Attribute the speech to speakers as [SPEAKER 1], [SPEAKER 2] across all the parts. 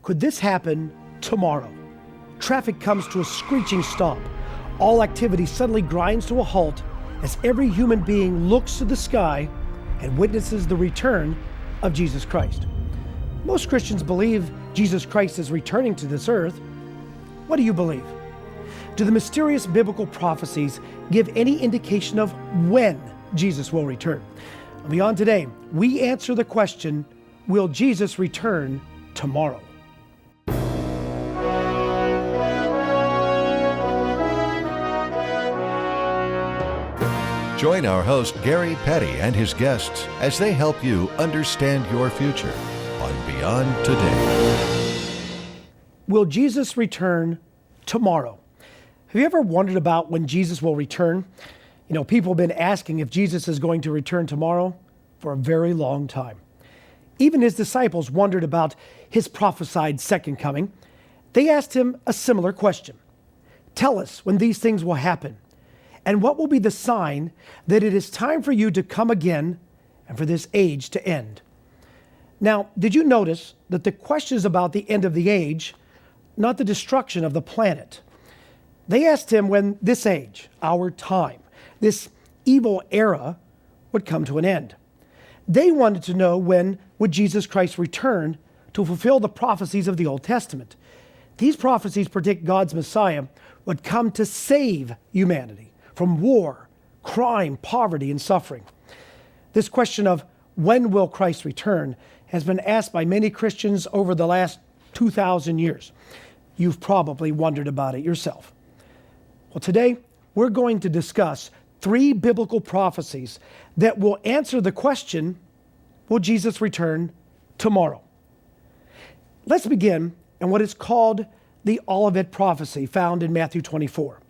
[SPEAKER 1] Could this happen tomorrow? Traffic comes to a screeching stop. All activity suddenly grinds to a halt as every human being looks to the sky and witnesses the return of Jesus Christ. Most Christians believe Jesus Christ is returning to this earth. What do you believe? Do the mysterious biblical prophecies give any indication of when Jesus will return? Beyond today, we answer the question, will Jesus return tomorrow?
[SPEAKER 2] Join our host, Gary Petty, and his guests as they help you understand your future on Beyond Today.
[SPEAKER 1] Will Jesus return tomorrow? Have you ever wondered about when Jesus will return? You know, people have been asking if Jesus is going to return tomorrow for a very long time. Even his disciples wondered about his prophesied second coming. They asked him a similar question. Tell us when these things will happen, and what will be the sign that it is time for you to come again and for this age to end? Now, did you notice that the question is about the end of the age, not the destruction of the planet? They asked him when this age, our time, this evil era would come to an end. They wanted to know when would Jesus Christ return to fulfill the prophecies of the Old Testament. These prophecies predict God's Messiah would come to save humanity from war, crime, poverty, and suffering. This question of when will Christ return has been asked by many Christians over the last 2,000 years. You've probably wondered about it yourself. Well, today we're going to discuss 3 biblical prophecies that will answer the question, will Jesus return tomorrow? Let's begin in what is called the Olivet prophecy found in Matthew 24.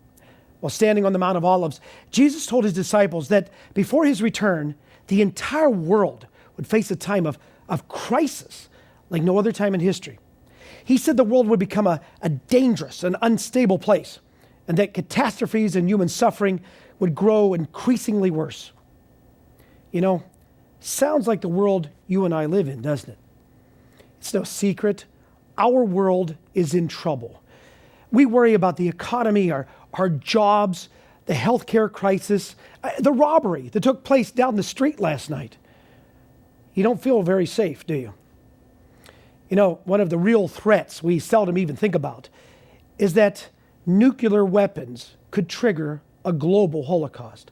[SPEAKER 1] While standing on the Mount of Olives, Jesus told his disciples that before his return, the entire world would face a time of crisis like no other time in history. He said the world would become a dangerous and unstable place, and that catastrophes and human suffering would grow increasingly worse. You know, sounds like the world you and I live in, doesn't it? It's no secret. Our world is in trouble. We worry about the economy, our jobs, the healthcare crisis, the robbery that took place down the street last night. You don't feel very safe, do you? You know, one of the real threats we seldom even think about is that nuclear weapons could trigger a global holocaust.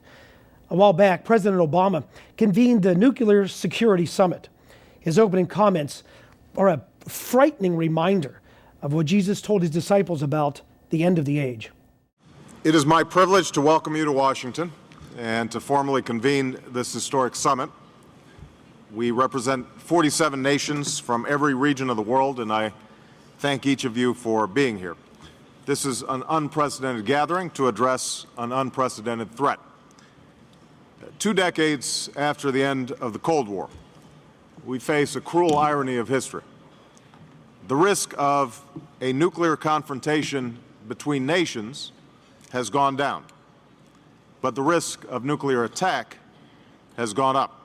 [SPEAKER 1] A while back, President Obama convened the Nuclear Security Summit. His opening comments are a frightening reminder of what Jesus told his disciples about the end of the age.
[SPEAKER 3] It is my privilege to welcome you to Washington and to formally convene this historic summit. We represent 47 nations from every region of the world, and I thank each of you for being here. This is an unprecedented gathering to address an unprecedented threat. 2 decades after the end of the Cold War, we face a cruel irony of history. The risk of a nuclear confrontation between nations has gone down, but the risk of nuclear attack has gone up.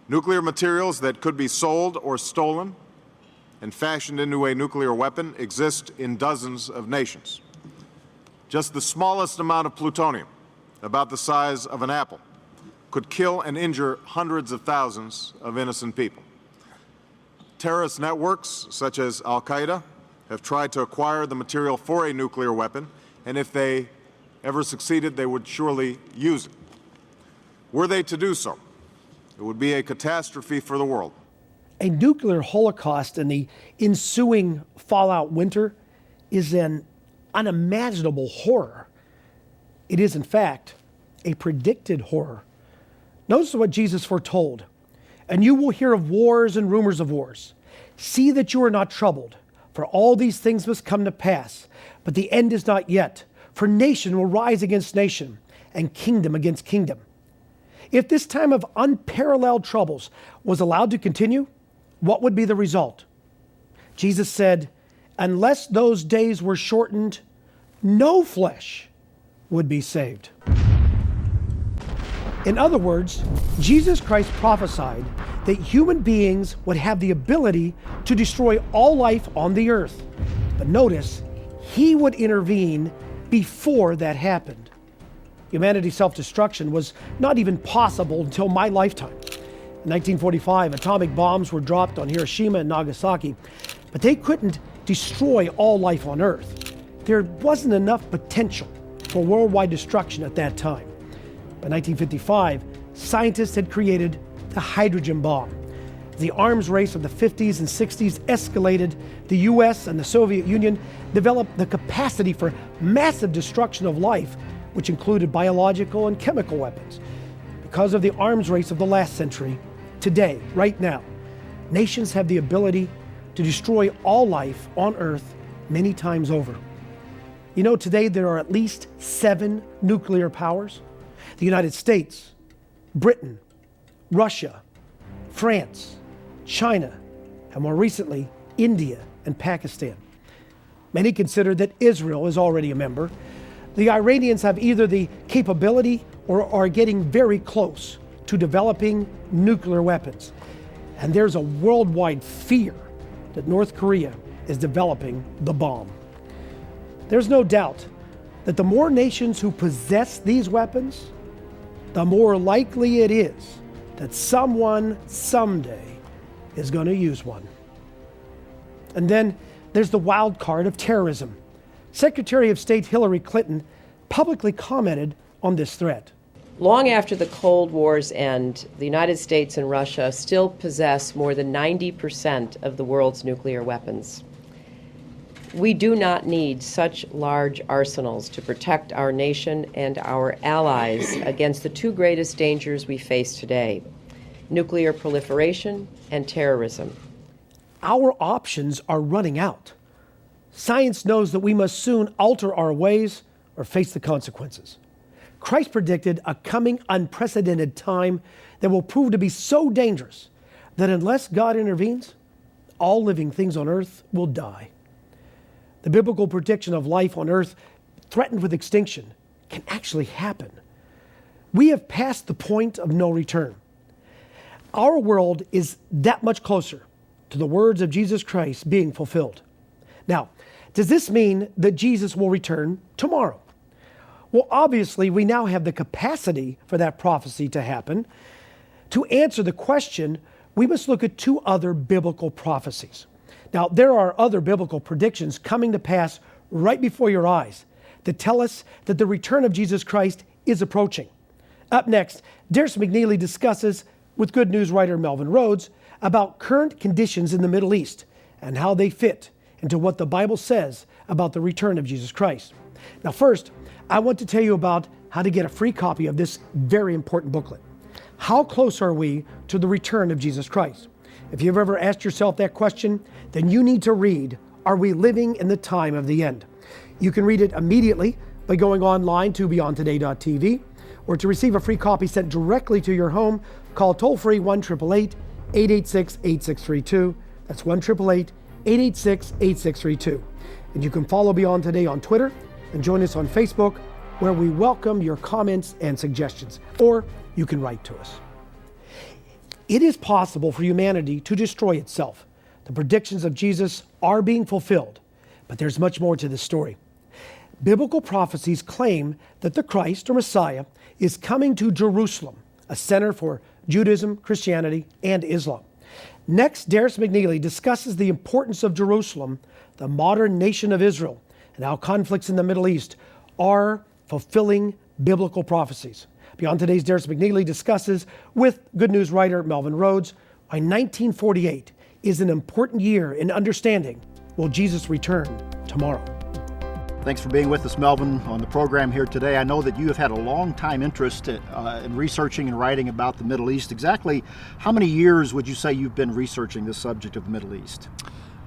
[SPEAKER 3] Nuclear materials that could be sold or stolen and fashioned into a nuclear weapon exist in dozens of nations. Just the smallest amount of plutonium, about the size of an apple, could kill and injure hundreds of thousands of innocent people. Terrorist networks, such as Al-Qaeda, have tried to acquire the material for a nuclear weapon, and if they ever succeeded, they would surely use it. Were they to do so, it would be a catastrophe for the world.
[SPEAKER 1] A nuclear holocaust and the ensuing fallout winter is an unimaginable horror. It is, in fact, a predicted horror. Notice what Jesus foretold. And you will hear of wars and rumors of wars. See that you are not troubled, for all these things must come to pass. But the end is not yet, for nation will rise against nation, and kingdom against kingdom. If this time of unparalleled troubles was allowed to continue, what would be the result? Jesus said, unless those days were shortened, no flesh would be saved. In other words, Jesus Christ prophesied that human beings would have the ability to destroy all life on the earth. But notice, he would intervene before that happened. Humanity's self-destruction was not even possible until my lifetime. In 1945, atomic bombs were dropped on Hiroshima and Nagasaki, but they couldn't destroy all life on Earth. There wasn't enough potential for worldwide destruction at that time. By 1955, scientists had created the hydrogen bomb. As the arms race of the 50s and 60s escalated, the US and the Soviet Union developed the capacity for massive destruction of life, which included biological and chemical weapons. Because of the arms race of the last century, today, right now, nations have the ability to destroy all life on Earth many times over. You know, today there are at least 7 nuclear powers: the United States, Britain, Russia, France, China, and more recently, India and Pakistan. Many consider that Israel is already a member. The Iranians have either the capability or are getting very close to developing nuclear weapons. And there's a worldwide fear that North Korea is developing the bomb. There's no doubt that the more nations who possess these weapons, the more likely it is that someone someday is going to use one. And then there's the wild card of terrorism. Secretary of State Hillary Clinton publicly commented on this threat.
[SPEAKER 4] Long after the Cold War's end, the United States and Russia still possess more than 90% of the world's nuclear weapons. We do not need such large arsenals to protect our nation and our allies against the 2 greatest dangers we face today: nuclear proliferation and terrorism.
[SPEAKER 1] Our options are running out. Science knows that we must soon alter our ways or face the consequences. Christ predicted a coming unprecedented time that will prove to be so dangerous that unless God intervenes, all living things on earth will die. The biblical prediction of life on earth threatened with extinction can actually happen. We have passed the point of no return. Our world is that much closer to the words of Jesus Christ being fulfilled. Now, does this mean that Jesus will return tomorrow? Well, obviously, we now have the capacity for that prophecy to happen. To answer the question, we must look at 2 other biblical prophecies. Now, there are other biblical predictions coming to pass right before your eyes that tell us that the return of Jesus Christ is approaching. Up next, Darris McNeely discusses with Good News writer Melvin Rhodes about current conditions in the Middle East and how they fit into what the Bible says about the return of Jesus Christ. Now, first, I want to tell you about how to get a free copy of this very important booklet. How close are we to the return of Jesus Christ? If you've ever asked yourself that question, then you need to read, Are We Living in the Time of the End? You can read it immediately by going online to beyondtoday.tv, or to receive a free copy sent directly to your home, call toll-free 1-888-886-8632. That's 1-888-886-8632. And you can follow Beyond Today on Twitter and join us on Facebook, where we welcome your comments and suggestions, or you can write to us. It is possible for humanity to destroy itself. The predictions of Jesus are being fulfilled, but there's much more to this story. Biblical prophecies claim that the Christ, or Messiah, is coming to Jerusalem, a center for Judaism, Christianity, and Islam. Next, Darris McNeely discusses the importance of Jerusalem, the modern nation of Israel, and how conflicts in the Middle East are fulfilling biblical prophecies. Beyond Today's Darris McNeely discusses with Good News writer Melvin Rhodes why 1948 is an important year in understanding, will Jesus return tomorrow?
[SPEAKER 5] Thanks for being with us, Melvin, on the program here today. I know that you have had a long time interest in researching and writing about the Middle East. Exactly how many years would you say you've been researching the subject of the Middle East?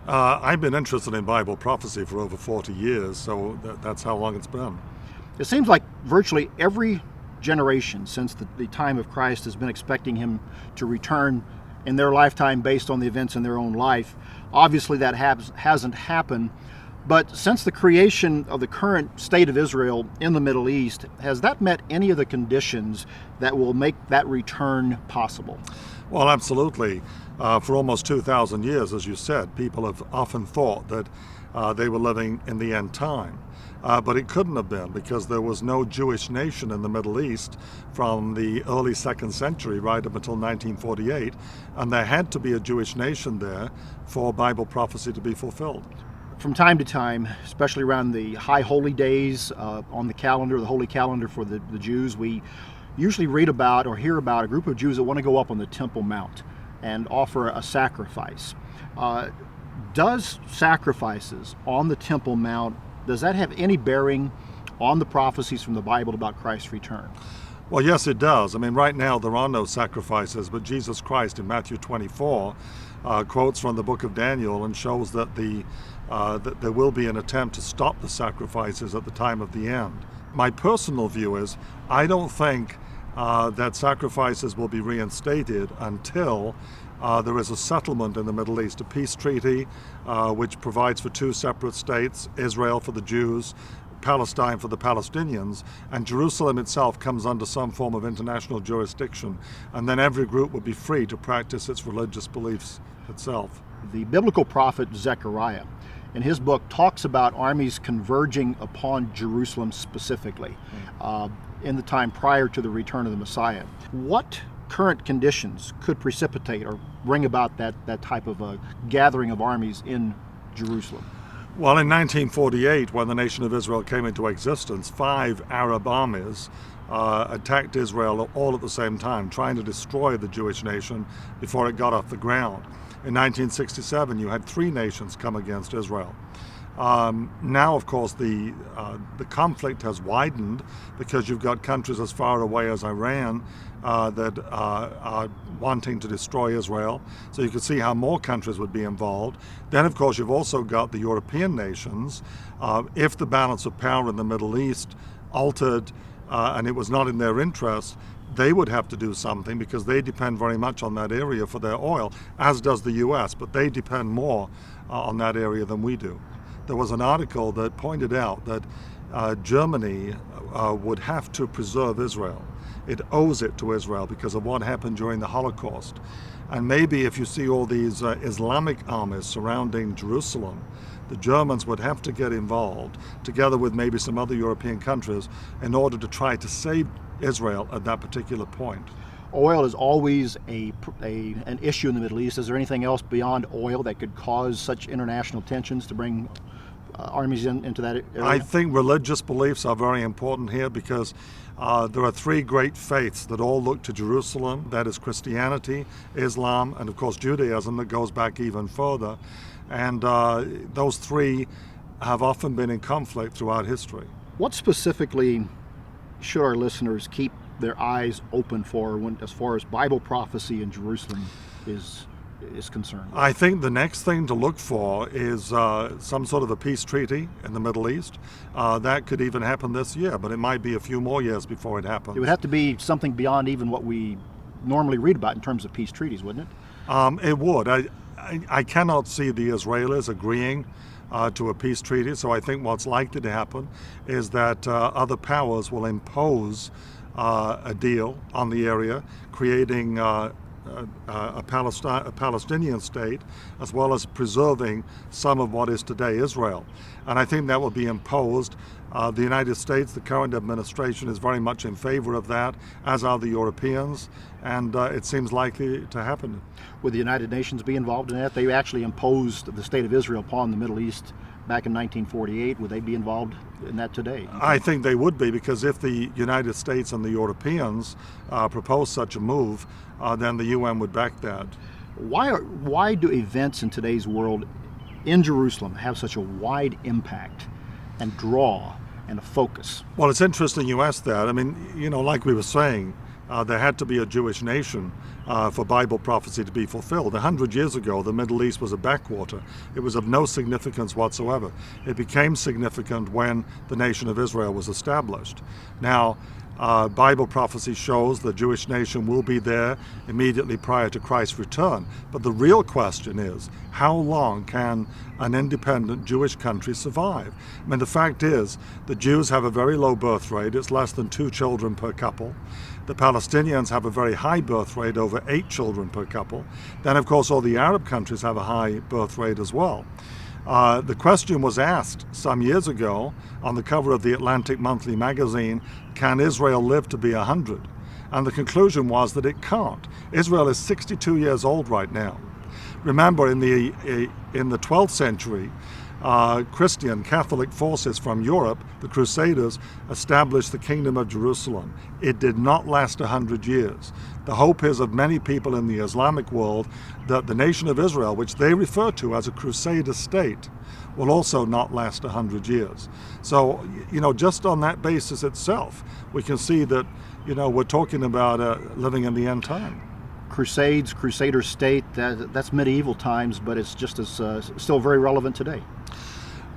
[SPEAKER 6] I've been interested in Bible prophecy for over 40 years, so that's how long it's been.
[SPEAKER 5] It seems like virtually every generation since the time of Christ has been expecting him to return in their lifetime based on the events in their own life. Obviously that hasn't happened. But since the creation of the current state of Israel in the Middle East, has that met any of the conditions that will make that return possible?
[SPEAKER 6] Well, absolutely. For almost 2,000 years, as you said, people have often thought that they were living in the end time. But it couldn't have been, because there was no Jewish nation in the Middle East from the early 2nd century right up until 1948, and there had to be a Jewish nation there for Bible prophecy to be fulfilled.
[SPEAKER 5] From time to time, especially around the high holy days on the calendar, the holy calendar for the Jews, we usually read about or hear about a group of Jews that want to go up on the Temple Mount and offer a sacrifice. Does sacrifices on the Temple Mount, does that have any bearing on the prophecies from the Bible about Christ's return?
[SPEAKER 6] Well, yes, it does. I mean, right now there are no sacrifices, but Jesus Christ in Matthew 24 quotes from the book of Daniel and shows that that there will be an attempt to stop the sacrifices at the time of the end. My personal view is I don't think that sacrifices will be reinstated until there is a settlement in the Middle East, a peace treaty which provides for 2 separate states, Israel for the Jews, Palestine for the Palestinians, and Jerusalem itself comes under some form of international jurisdiction, and then every group would be free to practice its religious beliefs itself.
[SPEAKER 5] The biblical prophet Zechariah, in his book, talks about armies converging upon Jerusalem specifically in the time prior to the return of the Messiah. What current conditions could precipitate or bring about that type of a gathering of armies in Jerusalem?
[SPEAKER 6] Well, in 1948, when the nation of Israel came into existence, 5 Arab armies attacked Israel all at the same time, trying to destroy the Jewish nation before it got off the ground. In 1967, you had 3 nations come against Israel. Now, of course, the conflict has widened because you've got countries as far away as Iran that are wanting to destroy Israel. So you can see how more countries would be involved. Then, of course, you've also got the European nations. If the balance of power in the Middle East altered and it was not in their interest, they would have to do something because they depend very much on that area for their oil, as does the U.S., but they depend more on that area than we do. There was an article that pointed out that Germany would have to preserve Israel. It owes it to Israel because of what happened during the Holocaust. And maybe if you see all these Islamic armies surrounding Jerusalem, the Germans would have to get involved, together with maybe some other European countries, in order to try to save Israel at that particular point.
[SPEAKER 5] Oil is always an issue in the Middle East. Is there anything else beyond oil that could cause such international tensions to bring armies into that area?
[SPEAKER 6] I think religious beliefs are very important here because there are 3 great faiths that all look to Jerusalem. That is Christianity, Islam, and of course Judaism that goes back even further. And those 3 have often been in conflict throughout history.
[SPEAKER 5] What specifically should our listeners keep their eyes open for as far as Bible prophecy in Jerusalem is concerned?
[SPEAKER 6] I think the next thing to look for is some sort of a peace treaty in the Middle East. That could even happen this year, but it might be a few more years before it happens.
[SPEAKER 5] It would have to be something beyond even what we normally read about in terms of peace treaties, wouldn't it?
[SPEAKER 6] It would. I cannot see the Israelis agreeing to a peace treaty, so I think what's likely to happen is that other powers will impose a deal on the area, creating a Palestinian state, as well as preserving some of what is today Israel. And I think that will be imposed. The United States, the current administration, is very much in favor of that, as are the Europeans, and it seems likely to happen.
[SPEAKER 5] Would the United Nations be involved in that? They actually imposed the state of Israel upon the Middle East back in 1948. Would they be involved in that today?
[SPEAKER 6] I think they would be, because if the United States and the Europeans propose such a move, then the UN would back that.
[SPEAKER 5] Why do events in today's world in Jerusalem have such a wide impact and draw and a focus?
[SPEAKER 6] Well, it's interesting you asked that. I mean, like we were saying, there had to be a Jewish nation for Bible prophecy to be fulfilled. 100 years ago, the Middle East was a backwater. It was of no significance whatsoever. It became significant when the nation of Israel was established. Now, Bible prophecy shows the Jewish nation will be there immediately prior to Christ's return. But the real question is, how long can an independent Jewish country survive? I mean, the fact is, the Jews have a very low birth rate. It's less than 2 children per couple. The Palestinians have a very high birth rate, over 8 children per couple. Then, of course, all the Arab countries have a high birth rate as well. The question was asked some years ago on the cover of the Atlantic Monthly magazine, can Israel live to be 100? And the conclusion was that it can't. Israel is 62 years old right now. Remember, in the 12th century, Christian Catholic forces from Europe, the Crusaders, established the Kingdom of Jerusalem. It did not last 100 years. The hope is of many people in the Islamic world that the nation of Israel, which they refer to as a Crusader state, will also not last 100 years. So, just on that basis itself, we can see that, we're talking about living in the end time.
[SPEAKER 5] Crusades, Crusader state, that's medieval times, but it's just as still very relevant today.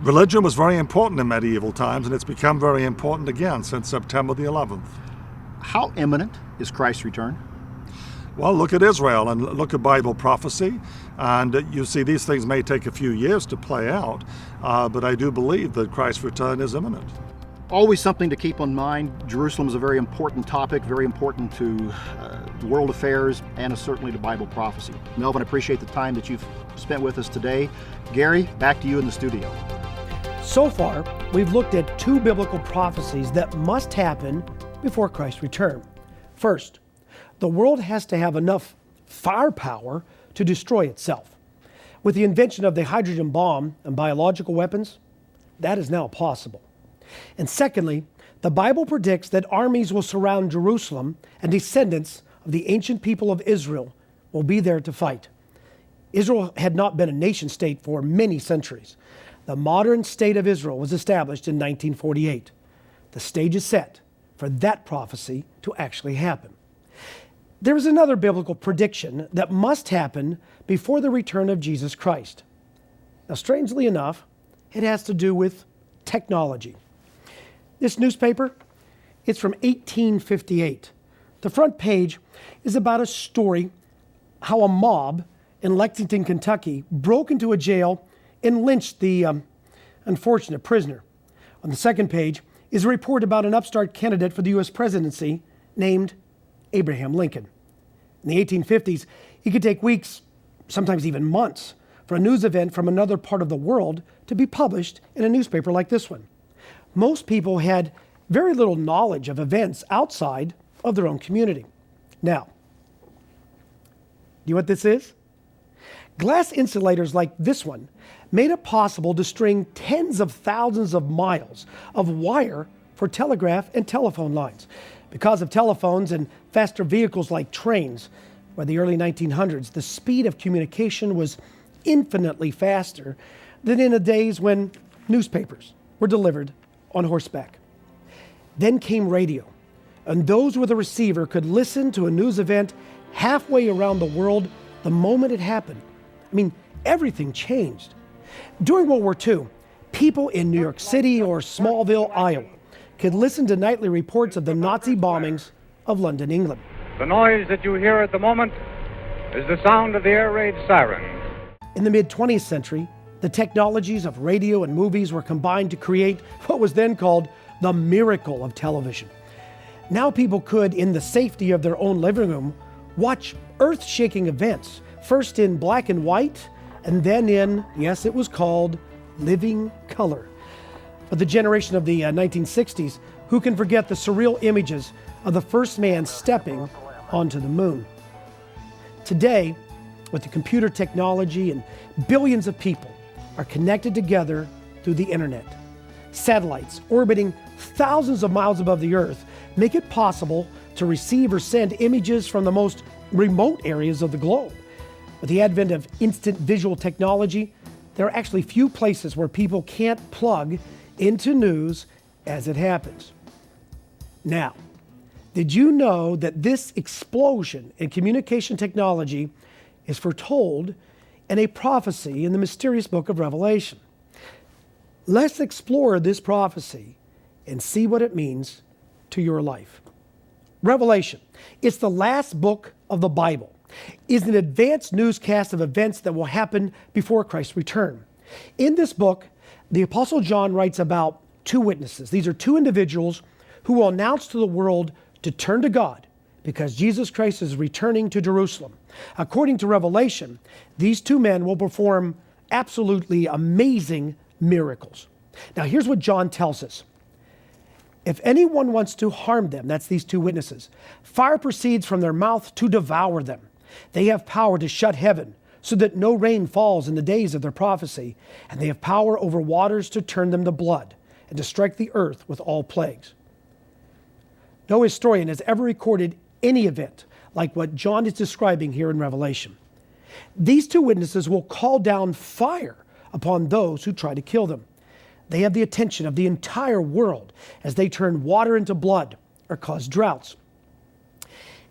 [SPEAKER 6] Religion was very important in medieval times, and it's become very important again since September the 11th.
[SPEAKER 5] How imminent is Christ's return?
[SPEAKER 6] Well, look at Israel and look at Bible prophecy, and you see these things may take a few years to play out, but I do believe that Christ's return is imminent.
[SPEAKER 5] Always something to keep in mind. Jerusalem is a very important topic, very important to world affairs, and certainly to Bible prophecy. Melvin, I appreciate the time that you've spent with us today. Gary, back to you in the studio.
[SPEAKER 1] So far, we've looked at 2 biblical prophecies that must happen before Christ's return. First, the world has to have enough firepower to destroy itself. With the invention of the hydrogen bomb and biological weapons, that is now possible. And secondly, the Bible predicts that armies will surround Jerusalem and descendants of the ancient people of Israel will be there to fight. Israel had not been a nation state for many centuries. The modern state of Israel was established in 1948. The stage is set for that prophecy to actually happen. There is another biblical prediction that must happen before the return of Jesus Christ. Now, strangely enough, it has to do with technology. This newspaper, it's from 1858. The front page is about a story how a mob in Lexington, Kentucky broke into a jail and lynched the unfortunate prisoner. On the second page is a report about an upstart candidate for the U.S. presidency named Abraham Lincoln. In the 1850s, it could take weeks, sometimes even months, for a news event from another part of the world to be published in a newspaper like this one. Most people had very little knowledge of events outside of their own community. Now, do you know what this is? Glass insulators like this one made it possible to string tens of thousands of miles of wire for telegraph and telephone lines. Because of telephones and faster vehicles like trains, by the early 1900s, the speed of communication was infinitely faster than in the days when newspapers were delivered on horseback. Then came radio, and those with a receiver could listen to a news event halfway around the world the moment it happened. I mean, everything changed. During World War II, people in New York City or Smallville, Iowa, could listen to nightly reports of the Nazi bombings of London, England.
[SPEAKER 7] The noise that you hear at the moment is the sound of the air raid siren.
[SPEAKER 1] In the mid-20th century, the technologies of radio and movies were combined to create what was then called the miracle of television. Now people could, in the safety of their own living room, watch earth-shaking events, first in black and white, and then in, yes, it was called living color. But the generation of the 1960s, who can forget the surreal images of the first man stepping onto the moon? Today, with the computer technology and billions of people are connected together through the internet. Satellites orbiting thousands of miles above the Earth make it possible to receive or send images from the most remote areas of the globe. With the advent of instant visual technology, there are actually few places where people can't plug into news as it happens. Now, did you know that this explosion in communication technology is foretold in a prophecy in the mysterious book of Revelation? Let's explore this prophecy and see what it means to your life. Revelation, it's the last book of the Bible, is an advanced newscast of events that will happen before Christ's return. In this book, the Apostle John writes about two witnesses. These are two individuals who will announce to the world to turn to God because Jesus Christ is returning to Jerusalem. According to Revelation, these two men will perform absolutely amazing miracles. Now, here's what John tells us. If anyone wants to harm them, that's these two witnesses, fire proceeds from their mouth to devour them. They have power to shut heaven so that no rain falls in the days of their prophecy, and they have power over waters to turn them to blood and to strike the earth with all plagues. No historian has ever recorded any event like what John is describing here in Revelation. These two witnesses will call down fire upon those who try to kill them. They have the attention of the entire world as they turn water into blood or cause droughts.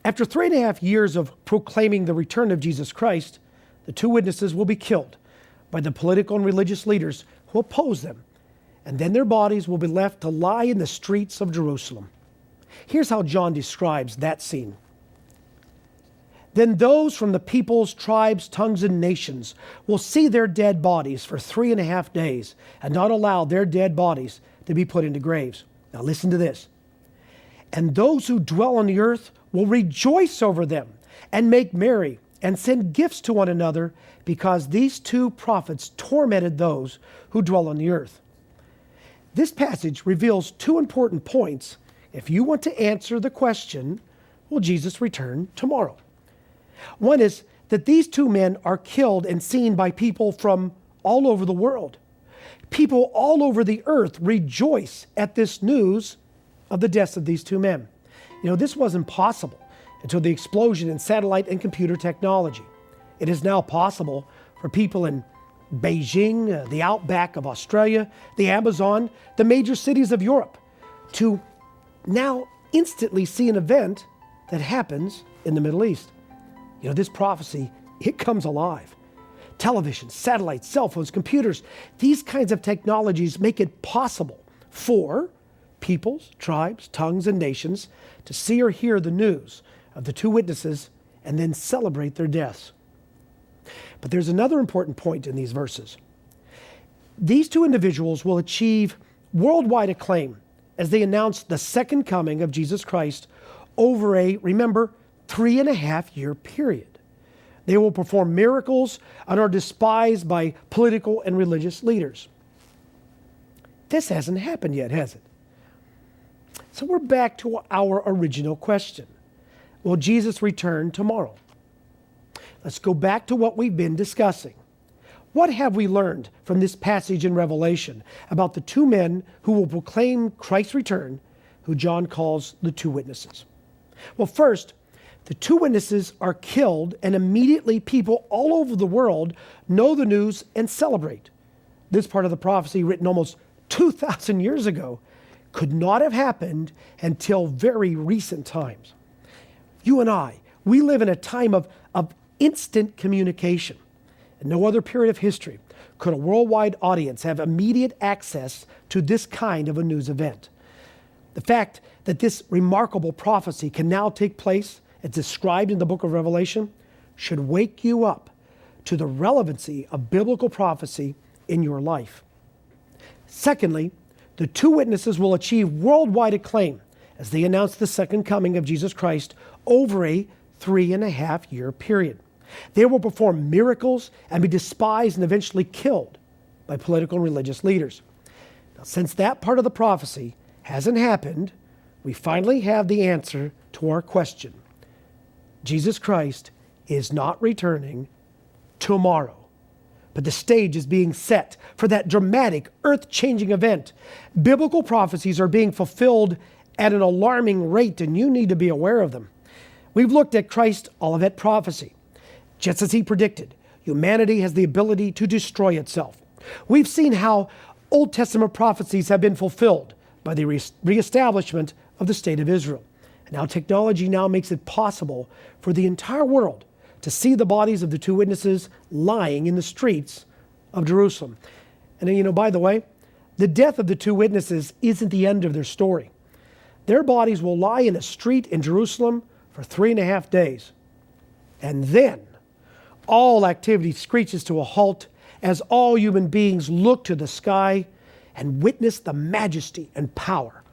[SPEAKER 1] After 3.5 years of proclaiming the return of Jesus Christ, the two witnesses will be killed by the political and religious leaders who oppose them, and then their bodies will be left to lie in the streets of Jerusalem. Here's how John describes that scene. Then those from the peoples, tribes, tongues, and nations will see their dead bodies for 3.5 days and not allow their dead bodies to be put into graves. Now listen to this. And those who dwell on the earth will rejoice over them and make merry and send gifts to one another because these two prophets tormented those who dwell on the earth. This passage reveals two important points if you want to answer the question, will Jesus return tomorrow? One is that these two men are killed and seen by people from all over the world. People all over the earth rejoice at this news of the deaths of these two men. You know, this wasn't possible until the explosion in satellite and computer technology. It is now possible for people in Beijing, the outback of Australia, the Amazon, the major cities of Europe, to now instantly see an event that happens in the Middle East. You know, this prophecy, it comes alive. Television, satellites, cell phones, computers, these kinds of technologies make it possible for peoples, tribes, tongues, and nations to see or hear the news of the two witnesses and then celebrate their deaths. But there's another important point in these verses. These two individuals will achieve worldwide acclaim as they announce the second coming of Jesus Christ over a, remember, 3.5-year period. They will perform miracles and are despised by political and religious leaders. This hasn't happened yet, has it? So we're back to our original question. Will Jesus return tomorrow? Let's go back to what we've been discussing. What have we learned from this passage in Revelation about the two men who will proclaim Christ's return, who John calls the two witnesses? Well, first, the two witnesses are killed, and immediately people all over the world know the news and celebrate. This part of the prophecy, written almost 2,000 years ago, could not have happened until very recent times. You and I, we live in a time of instant communication. In no other period of history could a worldwide audience have immediate access to this kind of a news event. The fact that this remarkable prophecy can now take place as described in the book of Revelation should wake you up to the relevancy of biblical prophecy in your life. Secondly, the two witnesses will achieve worldwide acclaim as they announce the second coming of Jesus Christ over a 3.5-year period. They will perform miracles and be despised and eventually killed by political and religious leaders. Now, since that part of the prophecy hasn't happened, we finally have the answer to our question. Jesus Christ is not returning tomorrow, but the stage is being set for that dramatic, earth-changing event. Biblical prophecies are being fulfilled at an alarming rate, and you need to be aware of them. We've looked at Christ's Olivet prophecy. Just as he predicted, humanity has the ability to destroy itself. We've seen how Old Testament prophecies have been fulfilled by the reestablishment of the state of Israel. And now technology now makes it possible for the entire world to see the bodies of the two witnesses lying in the streets of Jerusalem. And you know, by the way, the death of the two witnesses isn't the end of their story. Their bodies will lie in a street in Jerusalem for 3.5 days. And then all activity screeches to a halt as all human beings look to the sky and witness the majesty and power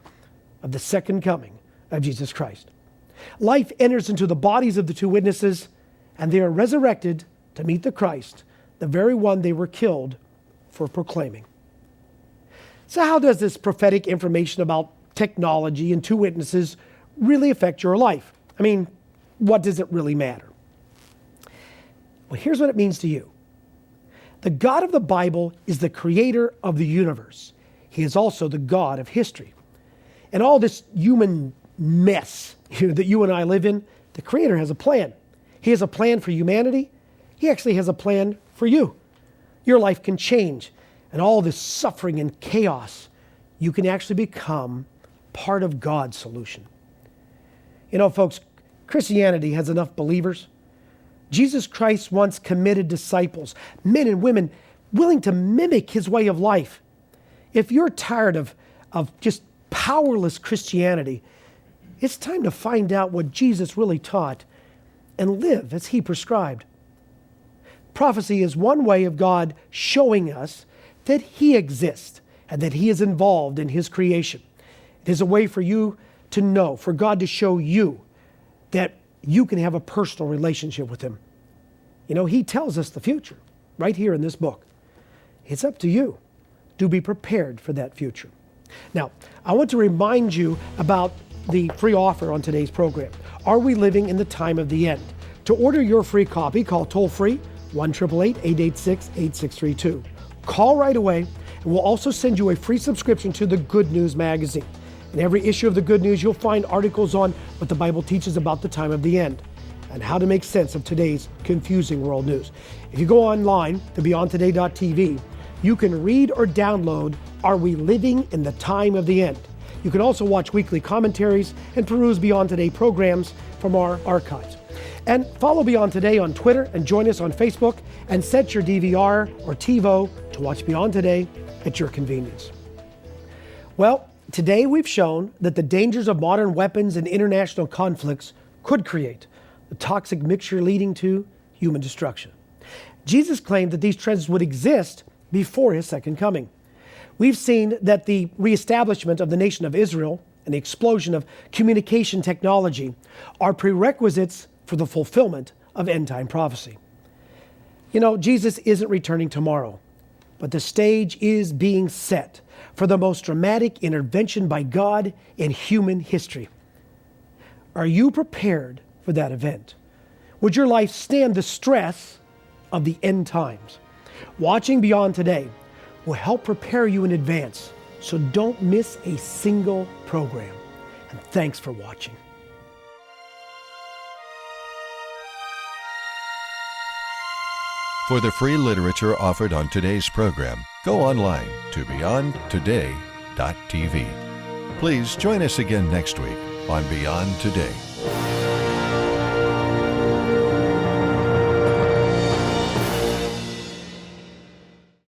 [SPEAKER 1] of the second coming of Jesus Christ. Life enters into the bodies of the two witnesses, and they are resurrected to meet the Christ, the very one they were killed for proclaiming. So how does this prophetic information about technology and two witnesses really affect your life? I mean, what does it really matter? Well, here's what it means to you. The God of the Bible is the creator of the universe. He is also the God of history. And all this human mess that you and I live in, the Creator has a plan. He has a plan for humanity. He actually has a plan for you. Your life can change. And all this suffering and chaos, you can actually become part of God's solution. You know, folks, Christianity has enough believers. Jesus Christ once committed disciples, men and women willing to mimic his way of life. If you're tired of just powerless Christianity, it's time to find out what Jesus really taught and live as he prescribed. Prophecy is one way of God showing us that he exists and that he is involved in his creation. It is a way for you to know, for God to show you that you can have a personal relationship with him. You know, he tells us the future right here in this book. It's up to you to be prepared for that future. Now, I want to remind you about the free offer on today's program. Are we living in the time of the end? To order your free copy, call toll-free 1-888-886-8632. Call right away, and we'll also send you a free subscription to the Good News magazine. In every issue of the Good News, you'll find articles on what the Bible teaches about the time of the end and how to make sense of today's confusing world news. If you go online to beyondtoday.tv, you can read or download Are We Living in the Time of the End? You can also watch weekly commentaries and peruse Beyond Today programs from our archives. And follow Beyond Today on Twitter and join us on Facebook and set your DVR or TiVo to watch Beyond Today at your convenience. Well, today we've shown that the dangers of modern weapons and international conflicts could create the toxic mixture leading to human destruction. Jesus claimed that these trends would exist before his second coming. We've seen that the reestablishment of the nation of Israel and the explosion of communication technology are prerequisites for the fulfillment of end-time prophecy. You know, Jesus isn't returning tomorrow, but the stage is being set for the most dramatic intervention by God in human history. Are you prepared for that event? Would your life stand the stress of the end times? Watching Beyond Today will help prepare you in advance, so don't miss a single program. And thanks for watching.
[SPEAKER 2] For the free literature offered on today's program, go online to beyondtoday.tv. Please join us again next week on Beyond Today.